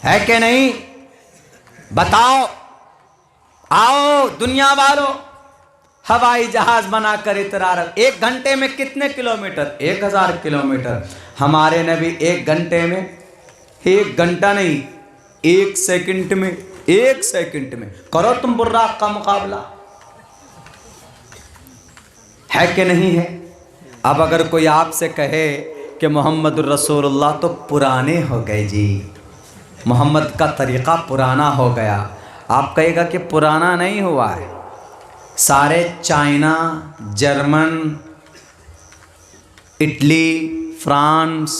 है कि नहीं? बताओ। आओ दुनिया वालों, हवाई जहाज बनाकर इतरा रहे। 1 घंटे में कितने किलोमीटर? 1000 किलोमीटर। हमारे नबी 1 घंटे में, 1 घंटा नहीं, 1 सेकंड में, 1 सेकंड में करो तुम बुर्राक का मुकाबला। है कि नहीं है? अब अगर कोई आपसे कहे कि मोहम्मद रसूलुल्लाह तो पुराने हो गए जी, मोहम्मद का तरीक़ा पुराना हो गया, आप कहेगा कि पुराना नहीं हुआ है। सारे China, German, Italy, France,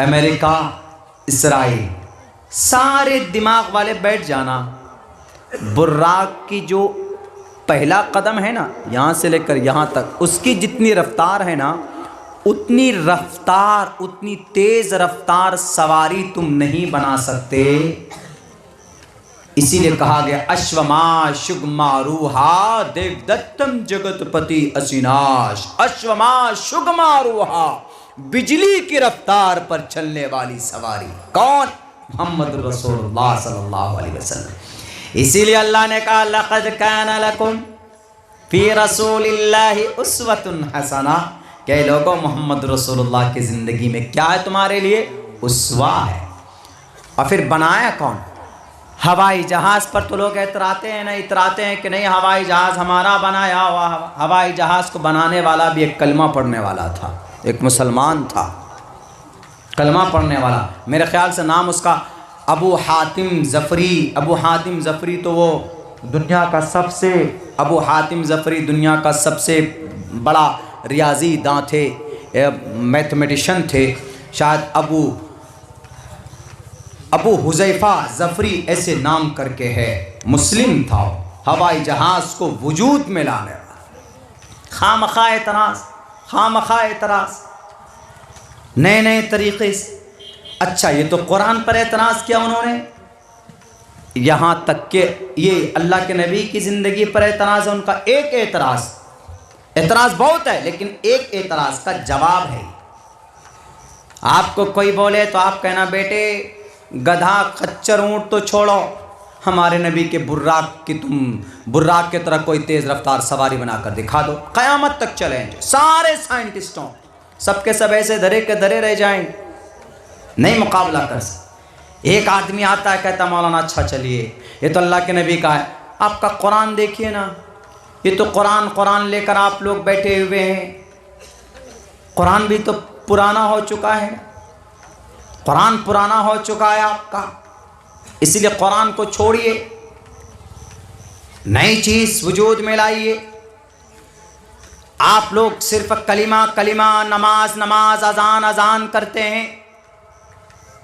America, Israel, सारे दिमाग वाले बैठ जाना। बुर्राक की जो पहला कदम है ना, यहाँ से लेकर यहाँ तक, उसकी जितनी रफ्तार है ना, उतनी रफ्तार, उतनी तेज रफ्तार सवारी तुम नहीं बना सकते। इसीलिए कहा गया अश्वमा शुगमारूहा देवदत्तम जगतपति असिनाश। अश्वमा शुगमारूहा, बिजली की रफ्तार पर चलने वाली सवारी कौन? मोहम्मद रसूलुल्लाह सल्लल्लाहु अलैहि वसल्लम। इसीलिए अल्लाह ने कहा लक़द कान लकुम फी रसूलिल्लाहि उस्वतुन हसना। क्या लोगों, मोहम्मद रसूलुल्लाह की ज़िंदगी में क्या है तुम्हारे लिए? उस्वा है। और फिर बनाया कौन? हवाई जहाज़ पर तो लोग इतराते हैं ना, इतराते हैं कि नहीं हवाई जहाज़ हमारा बनाया हुआ। हवाई जहाज़ को बनाने वाला भी एक कलमा पढ़ने वाला था, एक मुसलमान था, कलमा पढ़ने वाला। मेरे ख्याल से नाम उसका अबू हातिम ज़फ़री। अबू हातिम ज़फ़री तो वो दुनिया का सबसे, अबू हातिम ज़फ़री दुनिया का सबसे बड़ा रियाजी दां थे, मैथमेटिशन थे। शायद अबू हुज़ैफ़ा ज़फ़री ऐसे नाम करके है, मुस्लिम था। हवाई जहाज़ को वजूद में लाने वाला। खामखा एतराज़, खामखा एतराज़, नए नए तरीक़े से। अच्छा, ये तो कुरान पर एतराज़ किया उन्होंने, यहाँ तक कि ये अल्लाह के नबी की ज़िंदगी पर एतराज़ है उनका। एक एतराज़ बहुत है, लेकिन एक एतराज़ का जवाब है। आपको कोई बोले तो आप कहना बेटे गधा खच्चर ऊँट तो छोड़ो, हमारे नबी के बुर्राक की तुम बुर्राक की तरह कोई तेज़ रफ्तार सवारी बनाकर दिखा दो, क़यामत तक चलेंगे। सारे साइंटिस्टों सबके सब ऐसे धरे के धरे रह जाएंगे, नहीं मुकाबला कर सकते। एक आदमी आता है कहता मौलाना अच्छा चलिए ये तो अल्लाह के नबी का है, आपका कुरान देखिए ना, ये तो कुरान लेकर आप लोग बैठे हुए हैं। कुरान भी तो पुराना हो चुका है, कुरान पुराना हो चुका है आपका, इसलिए कुरान को छोड़िए, नई चीज़ वजूद में लाइए। आप लोग सिर्फ कलिमा कलिमा, नमाज नमाज, अजान अजान करते हैं,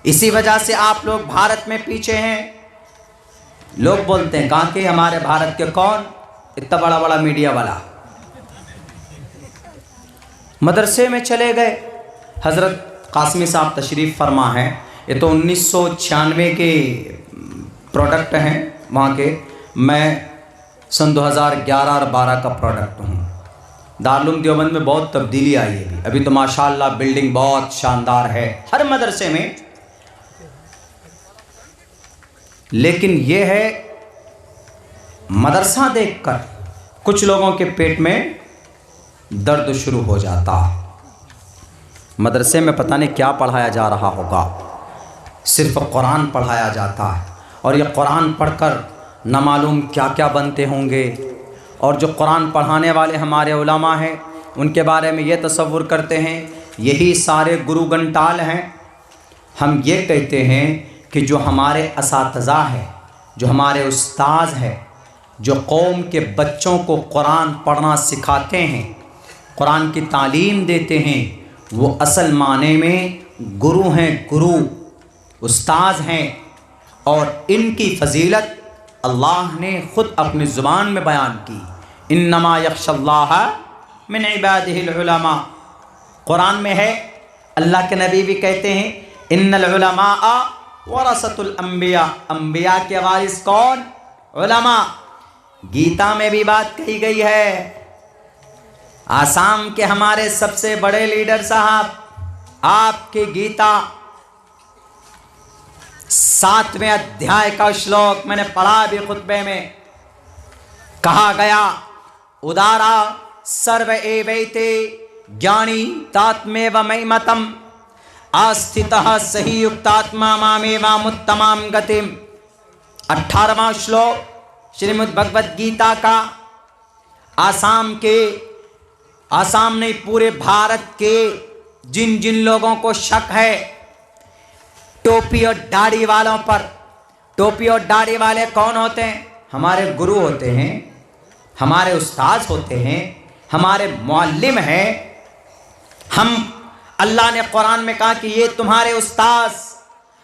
इसी वजह से आप लोग भारत में पीछे हैं। लोग बोलते हैं कहाँ के हमारे भारत के कौन? इतना बड़ा बड़ा मीडिया वाला। मदरसे में चले गए, हज़रत कासमी साहब तशरीफ़ फरमा है, ये तो 1996 के प्रोडक्ट हैं वहाँ के, मैं सन 2011 और 12 का प्रोडक्ट हूँ। दारुल देवबंद में बहुत तब्दीली आई है, अभी तो माशाअल्लाह बिल्डिंग बहुत शानदार है हर मदरसे में। लेकिन ये है मदरसा देखकर कुछ लोगों के पेट में दर्द शुरू हो जाता। मदरसे में पता नहीं क्या पढ़ाया जा रहा होगा, सिर्फ कुरान पढ़ाया जाता है, और ये कुरान पढ़कर न मालूम क्या क्या बनते होंगे। और जो कुरान पढ़ाने वाले हमारे उलमा हैं उनके बारे में ये तसव्वुर करते हैं यही सारे गुरु घंटाल हैं। हम ये कहते हैं कि जो हमारे असातिज़ा है, जो हमारे उस्ताद हैं, जो कौम के बच्चों को कुरान पढ़ना सिखाते हैं, कुरान की तालीम देते हैं, वो असल माने में गुरु हैं, गुरु उस्ताद हैं। और इनकी फ़जीलत अल्लाह ने ख़ुद अपनी ज़ुबान में बयान की, इन्नमा यख्शल्लाह मिन इबादिहिल उलमा। कुरान में है, अल्लाह के नबी भी कहते हैं इन्नल उलमा वरसतुल अंबिया, अंबिया के वारिस कौन? उलमा। गीता में भी बात कही गई है, आसाम के हमारे सबसे बड़े लीडर साहब आपकी गीता 7वें अध्याय का श्लोक मैंने पढ़ा भी खुतबे में। कहा गया उदारा सर्व एवैते ज्ञानी तात्मेव मयिमतम आस्थितः सही युक्तात्मा मामेवामुत्तमां गतिम। 18वां श्लोक श्रीमद् भगवद गीता का। आसाम नहीं पूरे भारत के जिन जिन लोगों को शक है टोपी और दाढ़ी वालों पर, टोपी और दाढ़ी वाले कौन होते हैं? हमारे गुरु होते हैं, हमारे उस्ताद होते हैं, हमारे मुअल्लिम हैं। हम अल्लाह ने कुरान में कहा कि ये तुम्हारे उस्ताद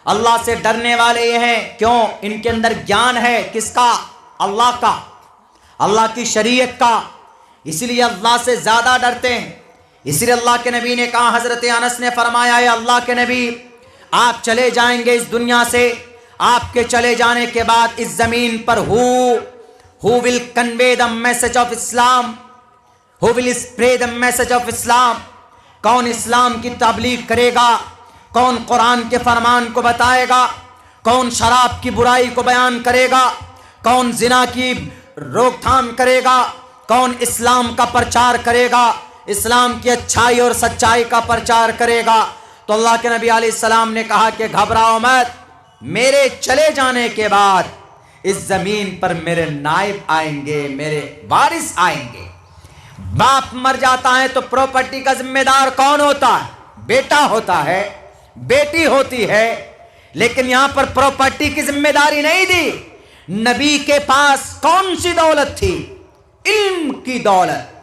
अल्लाह से डरने वाले ये हैं। क्यों? इनके अंदर ज्ञान है। किसका? अल्लाह का, अल्लाह की शरीयत का। इसलिए अल्लाह से ज़्यादा डरते हैं। इसलिए अल्लाह के नबी ने कहा, हज़रत अनस ने फरमाया है, अल्लाह के नबी आप चले जाएंगे इस दुनिया से, आपके चले जाने के बाद इस ज़मीन पर who will convey the message of Islam, who will spread the message of Islam. कौन इस्लाम की तबलीग करेगा? कौन कुरान के फरमान को बताएगा? कौन शराब की बुराई को बयान करेगा? कौन जिना की रोकथाम करेगा? कौन इस्लाम का प्रचार करेगा? इस्लाम की अच्छाई और सच्चाई का प्रचार करेगा? तो अल्लाह के नबी अलैहिस्सलाम ने कहा कि घबराओ मत, मेरे चले जाने के बाद इस जमीन पर मेरे नायब आएंगे, मेरे वारिस आएंगे। बाप मर जाता है तो प्रॉपर्टी का जिम्मेदार कौन होता है? बेटा होता है, बेटी होती है। लेकिन यहां पर प्रॉपर्टी की जिम्मेदारी नहीं दी। नबी के पास कौन सी दौलत थी? इल्म की दौलत,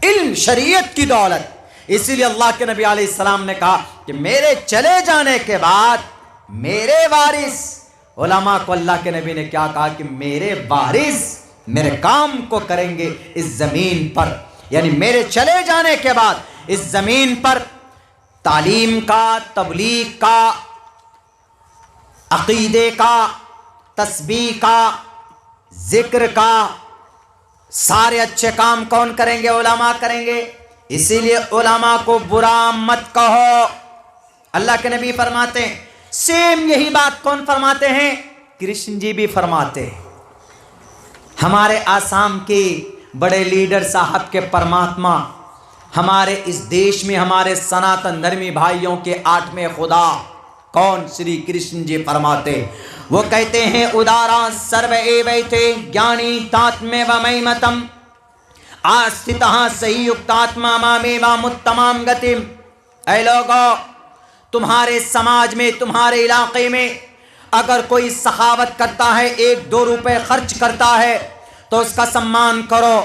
इल्म शरीयत की दौलत। इसीलिए अल्लाह के नबी अलैहिस्सलाम ने कहा कि मेरे चले जाने के बाद मेरे वारिस, उलमा को अल्लाह के नबी ने क्या कहा कि मेरे वारिस मेरे काम को करेंगे इस जमीन पर। यानी मेरे चले जाने के बाद इस जमीन पर तालीम का, तबलीग का, अकीदे का, तस्बीह का, जिक्र का, सारे अच्छे काम कौन करेंगे? उलमा करेंगे। इसीलिए उलमा को बुरा मत कहो। अल्लाह के नबी फरमाते हैं, सेम यही बात कौन फरमाते हैं? कृष्ण जी भी फरमाते हैं। हमारे आसाम के बड़े लीडर साहब के परमात्मा, हमारे इस देश में हमारे सनातन धर्मी भाइयों के 8वें खुदा कौन? श्री कृष्ण जी फरमाते, वो कहते हैं उदारा सर्व एवैते ज्ञानी तात्मेव मयिमतम आस्थितः सही युक्तात्मा मामेवामुत्तमां गतिम। ऐ लोगों, तुम्हारे समाज में, तुम्हारे इलाके में अगर कोई सखावत करता है, 1-2 रुपए खर्च करता है तो उसका सम्मान करो।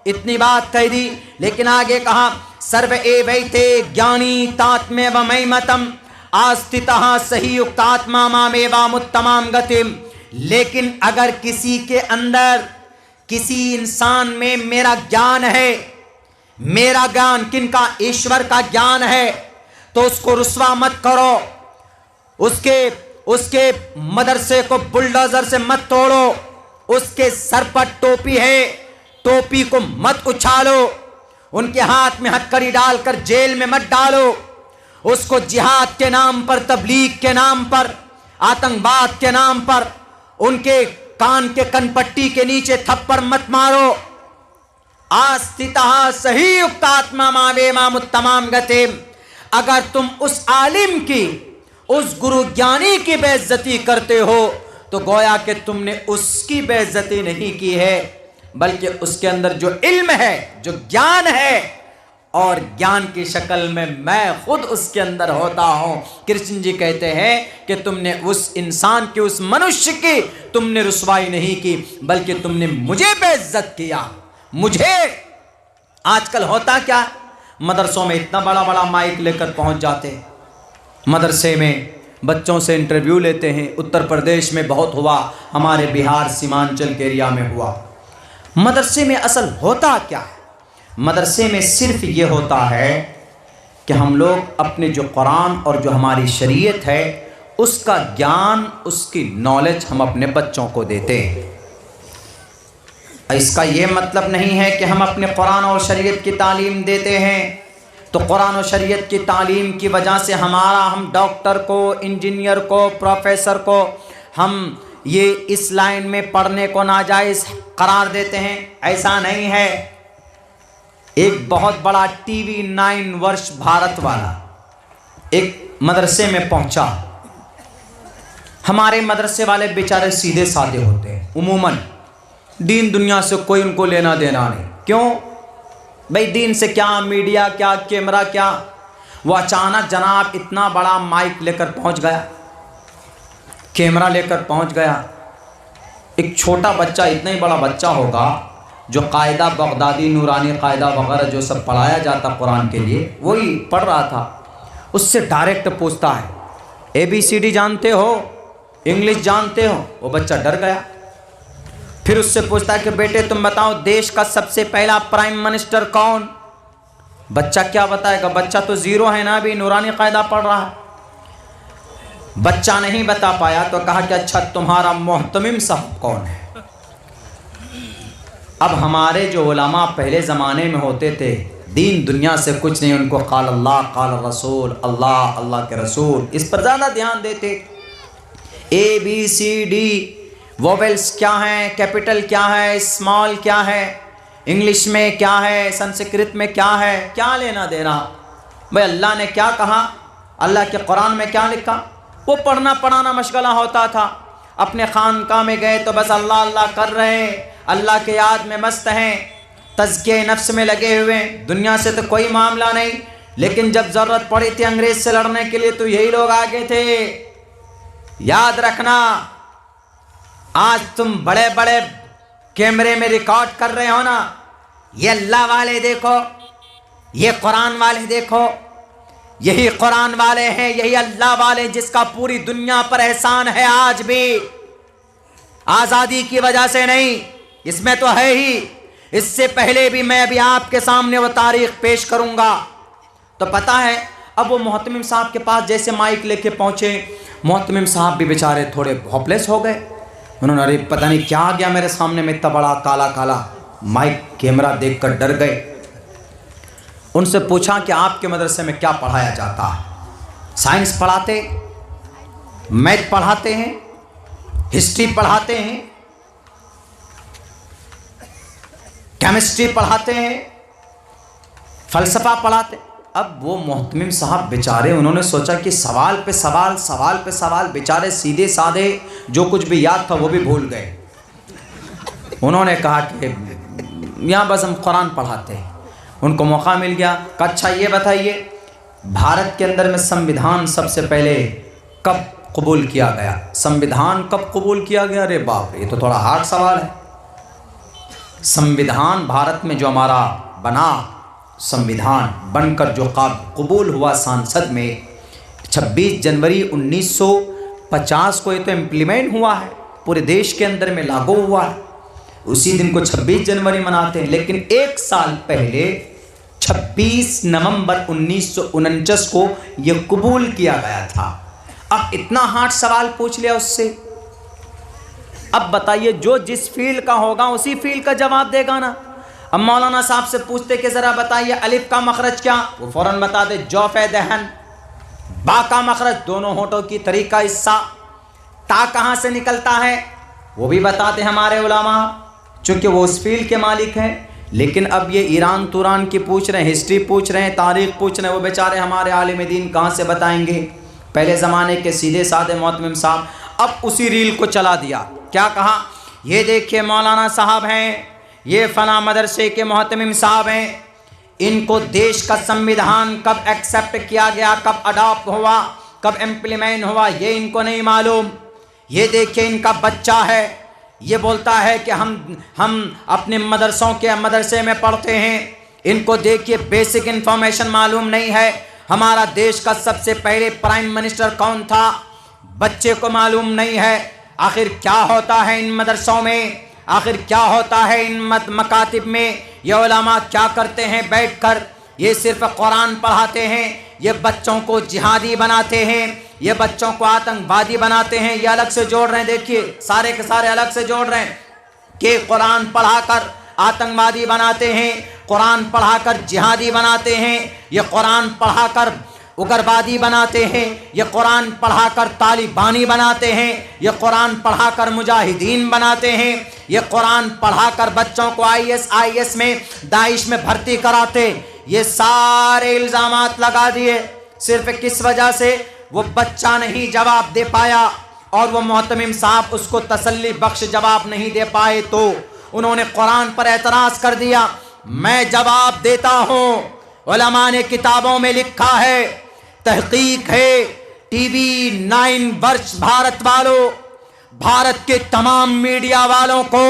इतनी बात कह दी। लेकिन आगे कहा सर्व एवैते ज्ञानी तात्मेव मयिमतम आस्थितः सही युक्तात्मा मामेवामुत्तमां गतिम। लेकिन अगर किसी के अंदर, किसी इंसान में मेरा ज्ञान है, मेरा ज्ञान किनका? ईश्वर का ज्ञान है, तो उसको रुस्वा मत करो। उसके मदरसे को बुलडोजर से मत तोड़ो। उसके सर पर टोपी है, टोपी को मत उछालो। उनके हाथ में हथकड़ी डालकर जेल में मत डालो। उसको जिहाद के नाम पर, तबलीग के नाम पर, आतंकवाद के नाम पर उनके कान के कनपट्टी के नीचे थप्पड़ मत मारो। आस्थितः सही युक्तात्मा मामेवामुत्तमां गतिम। अगर तुम उस आलिम की, उस गुरु ज्ञानी की बेइज्जती करते हो तो गोया कि तुमने उसकी बेइज्जती नहीं की है, बल्कि उसके अंदर जो इल्म है, जो ज्ञान है, और ज्ञान की शक्ल में मैं खुद उसके अंदर होता हूं। कृष्ण जी कहते हैं कि तुमने उस इंसान की, उस मनुष्य की तुमने रुसवाई नहीं की, बल्कि तुमने मुझे बेइज्जत किया, मुझे। आजकल होता क्या, मदरसों में इतना बड़ा बड़ा माइक लेकर पहुंच जाते हैं, मदरसे में बच्चों से इंटरव्यू लेते हैं। उत्तर प्रदेश में बहुत हुआ, हमारे बिहार सीमांचल के एरिया में हुआ। मदरसे में असल होता क्या है? मदरसे में सिर्फ ये होता है कि हम लोग अपने जो कुरान और जो हमारी शरीयत है उसका ज्ञान, उसकी नॉलेज हम अपने बच्चों को देते हैं। इसका ये मतलब नहीं है कि हम अपने कुरान और शरीयत की तालीम देते हैं तो कुरान और शरीयत की तालीम की वजह से हम डॉक्टर को, इंजीनियर को, प्रोफेसर को हम ये इस लाइन में पढ़ने को नाजायज़ करार देते हैं, ऐसा नहीं है। एक बहुत बड़ा टीवी 9 वर्ष भारत वाला एक मदरसे में पहुंचा। हमारे मदरसे वाले बेचारे सीधे साधे होते हैं, उमूमन दीन दुनिया से कोई उनको लेना देना नहीं। क्यों भाई, दीन से क्या, मीडिया क्या, कैमरा क्या। वो अचानक जनाब इतना बड़ा माइक लेकर पहुंच गया, कैमरा लेकर पहुंच गया। एक छोटा बच्चा, इतना ही बड़ा बच्चा होगा जो कायदा बगदादी नूरानी कायदा वगैरह जो सब पढ़ाया जाता कुरान के लिए, वही पढ़ रहा था। उससे डायरेक्ट पूछता है, ABCD जानते हो, इंग्लिश जानते हो? वो बच्चा डर गया। फिर उससे पूछता है कि बेटे तुम बताओ देश का सबसे पहला प्राइम मिनिस्टर कौन? बच्चा क्या बताएगा, बच्चा तो जीरो है ना, अभी नूरानी कायदा पढ़ रहा है। बच्चा नहीं बता पाया तो कहा कि अच्छा तुम्हारा मोहतमिम साहब कौन है? अब हमारे जो उलमा पहले ज़माने में होते थे, दीन दुनिया से कुछ नहीं, उनको क़ाल अल्लाह क़ाल रसूल, अल्लाह अल्लाह के रसूल, इस पर ज़्यादा ध्यान देते। ABCD वोवेल्स क्या हैं, कैपिटल क्या है, स्मॉल क्या है, इंग्लिश में क्या है, संस्कृत में क्या है, क्या लेना देना। भाई अल्लाह ने क्या कहा, अल्लाह के कुरान में क्या लिखा, वो पढ़ना पढ़ाना मशगला होता था। अपने खानका में गए तो बस अल्लाह अल्लाह कर रहे हैं, अल्लाह के याद में मस्त हैं, तज़किए नफ्स में लगे हुए, दुनिया से तो कोई मामला नहीं। लेकिन जब ज़रूरत पड़ी थी अंग्रेज़ से लड़ने के लिए तो यही लोग आगे थे। याद रखना, आज तुम बड़े बड़े कैमरे में रिकॉर्ड कर रहे हो ना, ये अल्लाह वाले देखो, ये कुरान वाले देखो, यही कुरान वाले हैं, यही अल्लाह वाले जिसका पूरी दुनिया पर एहसान है आज भी। आज़ादी की वजह से नहीं, इसमें तो है ही। इससे पहले भी मैं अभी आपके सामने वो तारीख पेश करूंगा। तो पता है, अब वो मोहतमिम साहब के पास जैसे माइक लेके पहुंचे, मोहतमिम साहब भी बेचारे थोड़े होपलेस हो गए। उन्होंने अरे पता नहीं क्या आ गया मेरे सामने में, इतना बड़ा काला काला माइक कैमरा देखकर डर गए। उनसे पूछा कि आपके मदरसे में क्या पढ़ाया जाता है? साइंस पढ़ाते, मैथ पढ़ाते हैं, हिस्ट्री पढ़ाते हैं, केमिस्ट्री पढ़ाते हैं, फ़लसफ़ा पढ़ाते। अब वो मोहतमिम साहब बेचारे, उन्होंने सोचा कि सवाल पे सवाल, सवाल पे सवाल, बेचारे सीधे साधे जो कुछ भी याद था वो भी भूल गए। उन्होंने कहा कि यहाँ बस हम कुरान पढ़ाते हैं। उनको मौका मिल गया, कहा अच्छा ये बताइए भारत के अंदर में संविधान सबसे पहले कब कबूल किया गया? संविधान कब कबूल किया गया? अरे बाप रे, ये तो थोड़ा हार्ड सवाल है। संविधान भारत में जो हमारा बना, संविधान बनकर जो कबूल हुआ संसद में 26 जनवरी 1950 को, ये तो इम्प्लीमेंट हुआ है, पूरे देश के अंदर में लागू हुआ है। उसी दिन को 26 जनवरी मनाते हैं। लेकिन एक साल पहले 26 नवंबर 1949 को ये कबूल किया गया था। अब इतना हार्ड सवाल पूछ लिया उससे। अब बताइए, जो जिस फील्ड का होगा उसी फील्ड का जवाब देगा ना। अब मौलाना साहब से पूछते कि ज़रा बताइए अलिफ का मखरज क्या, वो फ़ौरन बता दे जौफ़े दहन। बा का मखरज दोनों होठों की तरीका हिस्सा। ता कहाँ से निकलता है वो भी बताते हमारे उलमा, चूँकि वो उस फील्ड के मालिक हैं। लेकिन अब ये ईरान तुरान की पूछ रहे हैं, हिस्ट्री पूछ रहे हैं, तारीख़ पूछ रहे हैं, वो बेचारे हमारे आलिम दीन कहाँ से बताएंगे? पहले ज़माने के सीधे साधे मोहतमिम साहब अब उसी रील को चला दिया। क्या कहा? ये देखिए मौलाना साहब हैं, ये फ़ला मदरसे के मोहतमिम साहब हैं, इनको देश का संविधान कब एक्सेप्ट किया गया, कब अडॉप्ट हुआ, कब इम्प्लीमेंट हुआ, ये इनको नहीं मालूम। ये देखिए इनका बच्चा है, ये बोलता है कि हम अपने मदरसे में पढ़ते हैं। इनको देखिए बेसिक इन्फॉर्मेशन मालूम नहीं है। हमारा देश का सबसे पहले प्राइम मिनिस्टर कौन था, बच्चे को मालूम नहीं है। आखिर क्या होता है इन मदरसों में, आखिर क्या होता है इन मकातिब में? ये उलमा क्या करते हैं बैठकर? ये सिर्फ कुरान पढ़ाते हैं, ये बच्चों को जिहादी बनाते हैं, ये बच्चों को आतंकवादी बनाते हैं। ये अलग से जोड़ रहे हैं, देखिए सारे के सारे अलग से जोड़ रहे हैं कि कुरान पढ़ाकर आतंकवादी बनाते हैं, कुरान पढ़ाकर जिहादी बनाते हैं, ये कुरान पढ़ाकर उग्रवादी बनाते हैं, ये कुरान पढ़ाकर तालिबानी बनाते हैं, ये कुरान पढ़ाकर मुजाहिदीन बनाते हैं, ये कुरान पढ़ाकर बच्चों को IS में दाइश में भर्ती कराते। ये सारे इल्ज़ामात लगा दिए। सिर्फ किस वजह से? वो बच्चा नहीं जवाब दे पाया और वो मोहतमिम साहब उसको तसल्ली बख्श जवाब नहीं दे पाए, तो उन्होंने कुरान पर एतराज़ कर दिया। मैं जवाब देता हूँ। उलमा ने किताबों में लिखा है, तहकीक है, TV 9 वर्ष भारत वालों, भारत के तमाम मीडिया वालों को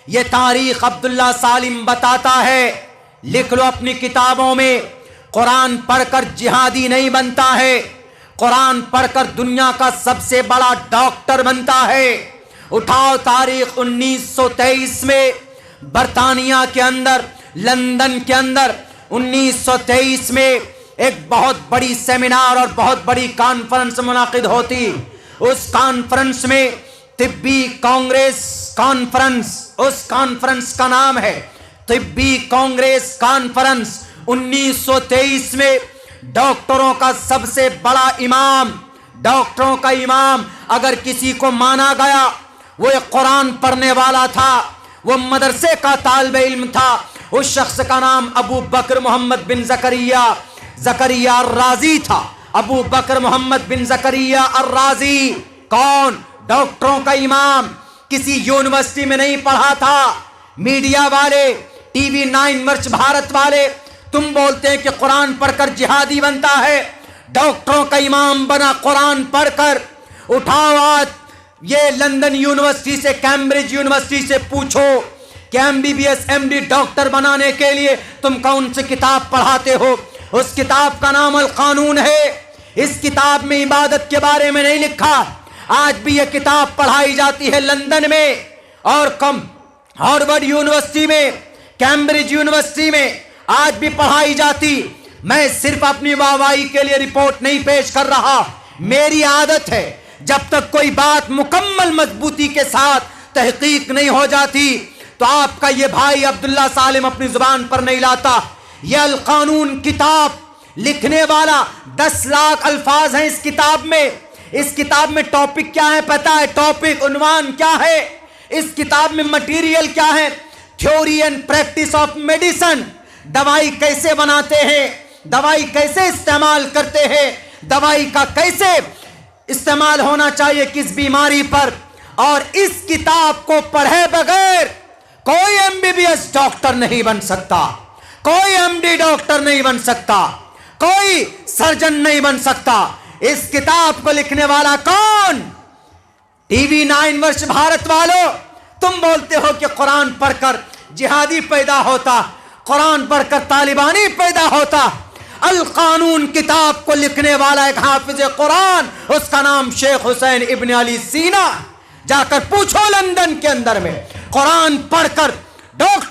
ये तारीख अब्दुल्ला सालिम बताता है। लिख लो अपनी किताबों में, कुरान पढ़कर जिहादी नहीं बनता है, कुरान पढ़कर दुनिया का सबसे बड़ा डॉक्टर बनता है। उठाओ तारीख 1923 में बरतानिया के अंदर, लंदन के अंदर 1923 में एक बहुत बड़ी सेमिनार और बहुत बड़ी कॉन्फ्रेंस मुनाकिद होती। उस कॉन्फ्रेंस में तिब्बी कांग्रेस कॉन्फ्रेंस, उस कॉन्फ्रेंस का नाम है तिब्बी कांग्रेस कॉन्फ्रेंस। 1923 में डॉक्टरों का सबसे बड़ा इमाम, डॉक्टरों का इमाम अगर किसी को माना गया, वो एक कुरान पढ़ने वाला था, वो मदरसे का तालिब इल्म था। उस शख्स का नाम अबू बकर मोहम्मद बिन ज़करिया अर्राज़ी था। अबू बकर मोहम्मद बिन ज़करिया अर्राज़ी कौन? डॉक्टरों का इमाम। किसी यूनिवर्सिटी में नहीं पढ़ा था। मीडिया वाले, TV 9 वर्ष भारत वाले, तुम बोलते हैं कि कुरान पढ़कर जिहादी बनता है। डॉक्टरों का इमाम बना कुरान पढ़कर। उठाओ आज ये लंदन यूनिवर्सिटी से, कैम्ब्रिज यूनिवर्सिटी से पूछो कि MBBS MD डॉक्टर बनाने के लिए तुम कौन सी किताब पढ़ाते हो? उस किताब का नाम अल कानून है। इस किताब में इबादत के बारे में नहीं लिखा। आज भी यह किताब पढ़ाई जाती है लंदन में और हार्वर्ड यूनिवर्सिटी में, कैम्ब्रिज यूनिवर्सिटी में आज भी पढ़ाई जाती। मैं सिर्फ अपनी वाहवाही के लिए रिपोर्ट नहीं पेश कर रहा। मेरी आदत है, जब तक कोई बात मुकम्मल मजबूती के साथ तहकीक नहीं हो जाती तो आपका ये भाई अब्दुल्ला सालिम अपनी जुबान पर नहीं लाता। यह अल कानून किताब लिखने वाला 10 लाख अल्फाज हैं इस किताब में। इस किताब में टॉपिक क्या है पता है? टॉपिक, उन्वान क्या है? इस किताब में मटेरियल क्या है? Theory and practice of medicine. दवाई कैसे बनाते हैं, दवाई कैसे इस्तेमाल करते हैं, दवाई का कैसे इस्तेमाल होना चाहिए किस बीमारी पर। और इस किताब को पढ़े बगैर कोई MBBS डॉक्टर नहीं बन सकता, कोई MD डॉक्टर नहीं बन सकता, कोई सर्जन नहीं बन सकता। इस किताब को लिखने वाला कौन? TV 9 वर्ष भारत वालों, तुम बोलते हो कि कुरान पढ़कर जिहादी पैदा होता, कुरान पढ़कर तालिबानी पैदा होता। अल कानून किताब को लिखने वाला एक हाफिज कुरान, उसका नाम शेख हुसैन इब्न अली सीना। जाकर पूछो लंदन के अंदर में, कुरान पढ़कर डॉक्टर